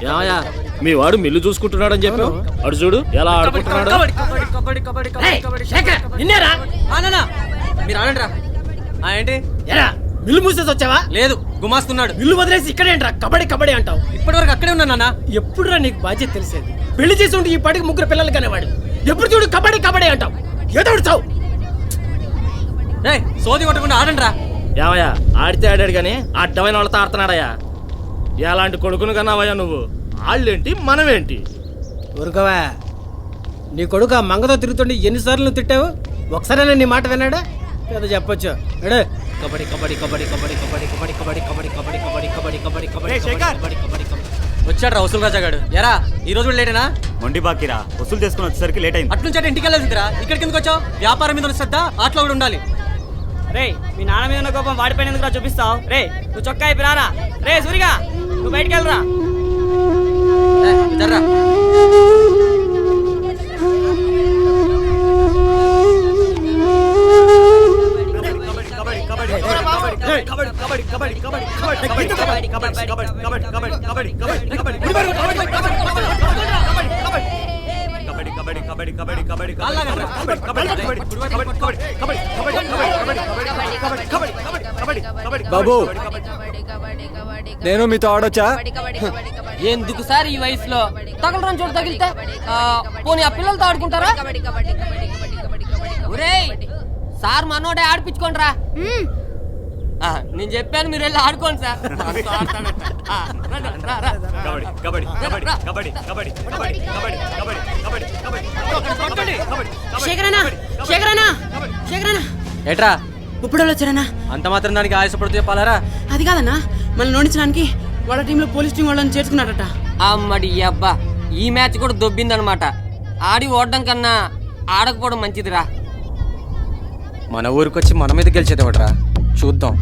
ఏమయ్యా మీ వాడు మిల్లు చూసుకుంటున్నాడని చెప్పావు, అడు చూడు ఎలా ఆడుకుంటున్నాడు. మీరు ఆడండి రా. ఏంటి ఎరా మిల్లు మూసేసి వచ్చావా? లేదు, గుమాస్తున్నాడు. మిల్లు వదిలేసి ఇక్కడేంట్రా కబడ్డీ కబడ్డీ అంటావు? ఇప్పటి వరకు అక్కడే ఉన్నా నాన్న. ఎప్పుడురా నీకు బాధ్యత తెలిసేది? పెళ్లి చేసి ఉంటే ఈ పాటికి 3 పిల్లలు కనేవాడు. ఎప్పుడు చూడు కబడ్డీ కబడ్డీ అంటావు, ఏదో చావు. సోది కొట్టకుండా ఆడండి రా. ఏమయ్యా ఆడితే ఆడాడు గానీ అడ్డమైన వాళ్ళతో ఆడుతున్నాడయ్యా. ఎలాంటి కొడుకును కన్నావయ్యా నువ్వు? వాళ్ళేంటి మనమేంటి? ఊరుకోవా, నీ కొడుకు ఆ మంగతో తిరుగుతుంటే ఎన్నిసార్లు నువ్వు తిట్టావు? ఒకసారైనా నీ మాట విన్నాడా? ఏదో చెప్పొచ్చు. కబడ్డీ కబడ్డీ కబడ్డీ కబడ్డీ కబడ్డీ కబడ్డీ కబడ్డీ కబడ్డీ కబడ్డీ కబడ్డీ కబడ్డీ కబడ్డీ కబడ్డీ కబడ్డీ కబడ్డీ. వచ్చాడు రా వసూలు రాజా గారు. ఎరా ఈ రోజు లేటేనా? మొండి బాకీరా, వసూలు చేసుకుని వచ్చేసరికి లేట్ అయింది. అట్నుంచి అంటే ఇంటికి వెళ్ళాల్సిందిరా. ఇక్కడికి ఎందుకు వచ్చావు? వ్యాపారం మీద శ్రద్ధ ఆటలో కూడా ఉండాలి. రే మీ నాన్న మీద ఉన్న కోపం వాడిపైన ఎందుకు చూపిస్తావు? రే నువ్వు చొక్కా అయిపోయి రారా. రే సూరిగా నువ్వు బయటికి వెళ్ళరా. బాబు నేను మీతో ఆడొచ్చా? ఎందుకు సార్ ఈ వయసులో తగలరాని చోటు తగిలితే? పోనీ ఆ పిల్లలతో ఆడుకుంటారా? ఒరేయ్ సార్ మనోడే ఆడిపించుకోండి రా. నేను చెప్పాను మీరు వెళ్ళి ఆడుకోండి సార్. ఏట్రా ఇప్పుడు వచ్చారన్నా? అంత మాత్రం దానికి ఆయాసపడుతూ చెప్పాలరా? అది కాదన్నా, మనం నోడించడానికి వాళ్ళ టీంలో పోలీస్ టీం వాళ్ళని చేర్చుకున్నాడట. అమ్మడి అబ్బా, ఈ మ్యాచ్ కూడా దొబ్బిందనమాట. ఆడి ఓడడం కన్నా ఆడకపోవడం మంచిదిరా. మన ఊరికొచ్చి మన మీద గెలిచేదేవట్రా, చూద్దాం.